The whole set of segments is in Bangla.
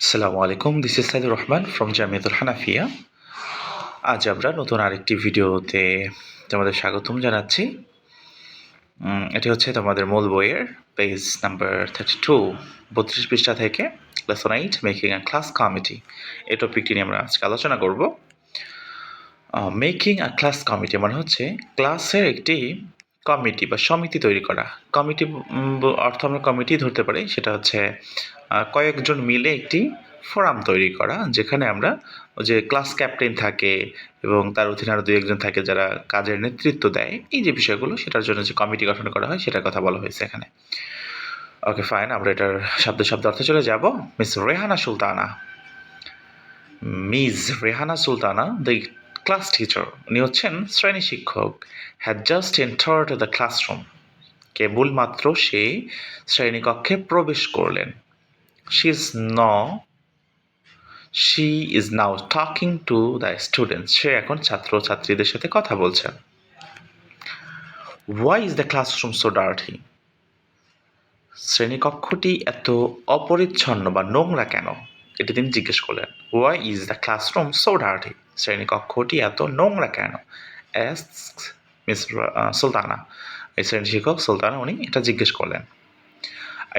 আসসালামু আলাইকুম, this is Saidur Rahman from Jamiatul Hanafiya. আজ আমরা নতুন আরেকটি ভিডিওতে তোমাদের স্বাগতম জানাচ্ছি। এটি হচ্ছে তোমাদের মূল বইয়ের পেজ নাম্বার 32, 32 পৃষ্ঠা থেকে লেসন 8 মেকিং আ ক্লাস কমিটি, এই টপিকটি নিয়ে আমরা আজকে আলোচনা করব। মেকিং আ ক্লাস কমিটি মানে হচ্ছে ক্লাসের একটি কমিটি বা সমিতি তৈরি করা। কমিটি অর্থ আমরা কমিটি ধরতে পারি, সেটা হচ্ছে কয়েকজন মিলে একটি ফোরাম তৈরি করা, যেখানে আমরা যে ক্লাস ক্যাপ্টেন থাকে এবং তার অধীনে আরও ২-১ জন থাকে যারা কাজের নেতৃত্ব দেয়, এই যে বিষয়গুলো সেটার জন্য যে কমিটি গঠন করা হয় সেটার কথা বলা হয়েছে এখানে। ওকে ফাইন, আমরা এটার শব্দ অর্থে চলে যাব। Miss Rehana Sultana the class teacher, উনি হচ্ছেন শ্রেণী শিক্ষক, had just entered the classroom, কেবলমাত্র সে শ্রেণীকক্ষে প্রবেশ করলেন। She is now talking to the students. সে এখন ছাত্রছাত্রীদের সাথে কথা বলছেন। Why is the classroom so dirty? শ্রেণীকক্ষটি এত অপরিচ্ছন্ন বা নোংরা কেন, এটি তিনি জিজ্ঞেস করলেন। Why is the classroom so dirty? শ্রেণীকক্ষটি এত নোংরা কেন, asks Miss সুলতানা। এই শ্রেণী শিক্ষক সুলতানা উনি এটা জিজ্ঞেস করলেন।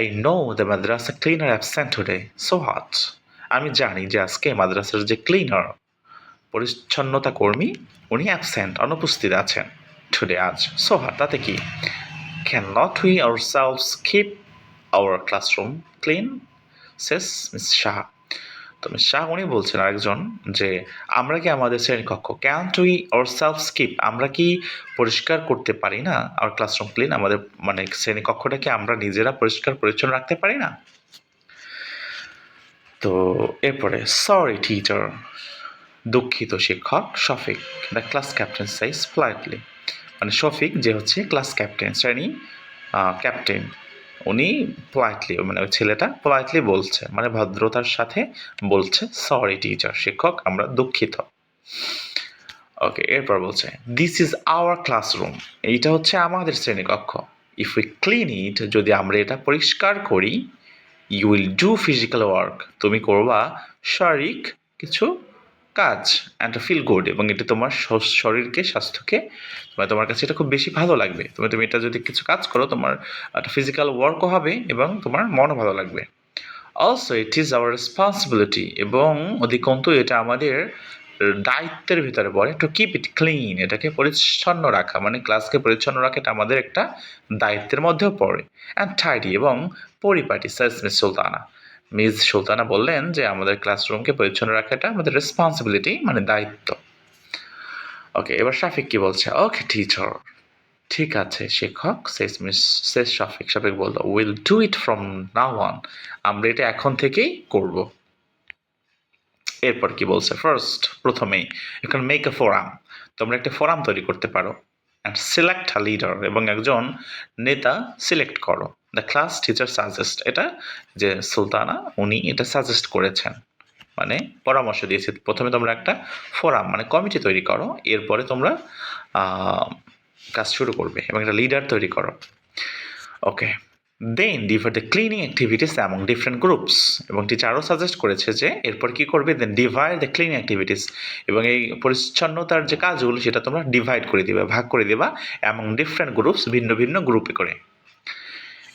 I know the madrasa cleaner absent today. So what? আমি জানি যে আজকে মাদ্রাসার যে ক্লিনার, পরিচ্ছন্নতা কর্মী, উনি অ্যাবসেন্ট, অনুপস্থিত আছেন টুডে, আজ। সো হোয়াট, তাতে কি? Can not we ourselves keep our classroom clean, says miss Shah. তো মিস শাহ উনি বলছেন আরেকজন যে আমরা কি আমাদের শ্রেণীকক্ষ, ক্যান্ট উই আওয়ারসেলভস কিপ, আমরা কি পরিষ্কার করতে পারি না আওয়ার ক্লাসরুম ক্লিন, আমাদের মানে শ্রেণীকক্ষটাকে আমরা নিজেরা পরিষ্কার পরিচ্ছন্ন রাখতে পারি না? তো এরপরে সরি টিচার, দুঃখিত শিক্ষক। Shafiq, the class captain size politely, মানে শফিক যে হচ্ছে ক্লাস ক্যাপ্টেন, শ্রেণী ক্যাপ্টেন, উনি পোলাইটলি, মানে ওই ছেলেটা পোলাইটলি বলছে, মানে ভদ্রতার সাথে বলছে সরি টিচার, শিক্ষক আমরা দুঃখিত। ওকে, এরপর বলছে দিস ইজ আওয়ার ক্লাসরুম, এইটা হচ্ছে আমাদের শ্রেণীকক্ষ। ইফ উই ক্লিন ইট, যদি আমরা এটা পরিষ্কার করি, you will do physical work, তুমি করবা শারীরিক কিছু কাজ, অ্যান্ড ফিল গুড, এবং এটা তোমার শরীরকে, স্বাস্থ্যকে, মানে তোমার কাছে এটা খুব বেশি ভালো লাগবে। তুমি এটা যদি কিছু কাজ করো, তোমার একটা ফিজিক্যাল ওয়ার্কও হবে এবং তোমার মনও ভালো লাগবে। Also it is our responsibility, এবং অধিকন্তু এটা আমাদের দায়িত্বের ভিতরে পড়ে টু কিপ ইট ক্লিন, এটাকে পরিচ্ছন্ন রাখা, মানে ক্লাসকে পরিচ্ছন্ন রাখা এটা আমাদের একটা দায়িত্বের মধ্যেও পড়ে। অ্যান্ড টাইডি, এবং পরিপাটি, সাস মিস সুলতানা, মিস সুলতানা বললেন যে আমাদের ক্লাসরুমকে পরিচ্ছন্ন রাখাটা আমাদের রেসপন্সিবিলিটি, মানে দায়িত্ব। ওকে, এবার শাফিক কি বলছে? ওকে টিচার, ঠিক আছে শিক্ষক, শেষ শফিক বলল will do it from now on, আমরা এটা এখন থেকেই করব। এরপর কি বলছে? ফার্স্ট, প্রথমেই এখন মেক আ ফোরাম, তোমরা একটা ফোরাম তৈরি করতে পারো। অ্যান্ড সিলেক্ট আ লিডার, এবং একজন নেতা সিলেক্ট করো। দ্য ক্লাস টিচার সাজেস্ট, এটা যে সুলতানা উনি এটা সাজেস্ট করেছেন, মানে পরামর্শ দিয়েছে। প্রথমে তোমরা একটা ফোরাম মানে কমিটি তৈরি করো, এরপরে তোমরা কাজ শুরু করবে এবং একটা লিডার তৈরি করো। Okay, then divide the cleaning activities among different groups, এবং টিচার আরও সাজেস্ট করেছে যে এরপর কি করবে, then divide the cleaning activities, এবং এই পরিচ্ছন্নতার যে কাজগুলো সেটা তোমরা ডিভাইড করে দিবা, ভাগ করে দিবা অ্যামং ডিফারেন্ট গ্রুপস, ভিন্ন ভিন্ন গ্রুপে করে।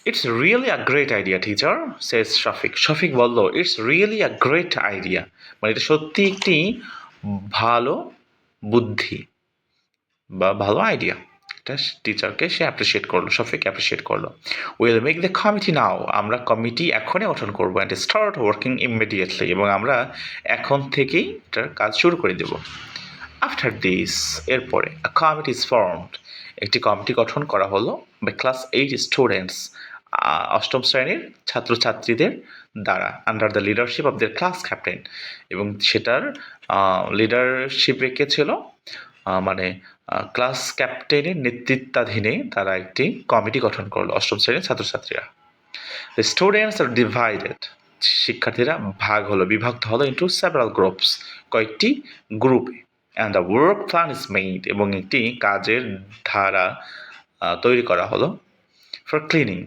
It's really a great idea teacher, says Shafiq. Shafiq বলল it's really a great idea, মানে এটা সত্যি একটি ভালো বুদ্ধি বা ভালো আইডিয়া। এটা টিচারকে সে অ্যাপ্রিসিয়েট করলো, শফিক অ্যাপ্রিসিয়েট করলো। উইল মেক দ্য কমিটি নাও, আমরা কমিটি এখনই গঠন করবো, অ্যান্ড স্টার্ট ওয়ার্কিং ইমিডিয়েটলি, এবং আমরা এখন থেকেই এটার কাজ শুরু করে দেব। আফটার দিস, এরপরে আ কমিটি ইজ ফর্মড, একটি কমিটি গঠন করা হলো বাই ক্লাস 8 স্টুডেন্টস, অষ্টম শ্রেণীর ছাত্রছাত্রীদের দ্বারা, under the leadership of their class captain, এবং সেটার লিডারশিপে কে ছিল, মানে ক্লাস ক্যাপ্টেনের নেতৃত্বাধীনে তারা একটি কমিটি গঠন করলো, অষ্টম শ্রেণীর ছাত্রছাত্রীরা। দ্য স্টুডেন্টস আর ডিভাইডেড, শিক্ষার্থীরা বিভক্ত হলো ইন্টু সেভারাল গ্রুপস, কয়েকটি গ্রুপে। And the work plan is made, এবং একটি কাজের ধারা তৈরি করা হলো ফর ক্লিনিং,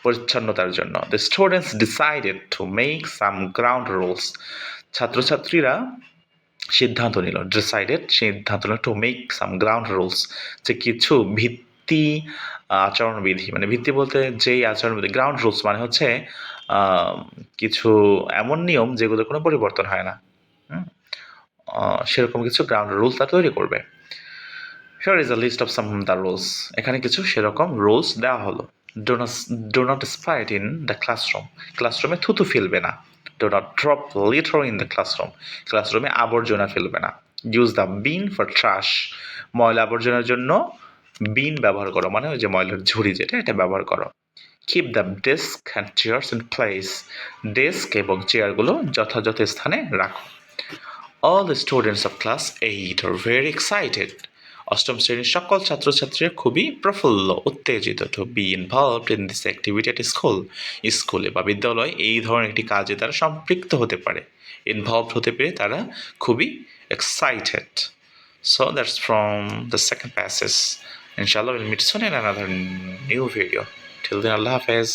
পরিচ্ছন্নতার জন্য। The students decided to make some ground rules. ছাত্রছাত্রীরা সিদ্ধান্ত নিল, সিদ্ধান্ত নিল to make some ground rules, যে কিছু ভিত্তি আচরণবিধি, মানে ভিত্তি বলতে যেই আচরণবিধি, গ্রাউন্ড রুলস মানে হচ্ছে কিছু এমন নিয়ম যেগুলো কোনো পরিবর্তন হয় না, সেরকম কিছু গ্রাউন্ড রুলস তারা তৈরি করবে। Here is a list of some the rules. এখানে কিছু সেরকম রুলস দেওয়া হলো। Do not spit in the classroom. ক্লাসরুমে থুতু ফেলবে না। Do not drop litter in the classroom. ক্লাসরুমে আবর্জনা ফেলবে না। Use the bin for trash. ময়লা আবর্জনার জন্য বিন ব্যবহার করো, মানে ওই যে ময়লার ঝুড়ি যেটা, এটা ব্যবহার করো। Keep the desk and chairs in place. Desk এবং চেয়ারগুলো যথাযথ স্থানে রাখো। All the students of class 8 are very excited. অষ্টম শ্রেণীর সকল ছাত্রছাত্রীরা খুবই প্রফুল্ল, উত্তেজিত to be involved in this activity at school. স্কুলে বা বিদ্যালয়ে এই ধরনের একটি কাজে তারা সম্পৃক্ত হতে পারে, ইনভলভড হতে পেরে তারা খুবই excited. So that's from the second passage. Inshallah, we'll meet soon in another new video. Till then, Allah Hafiz.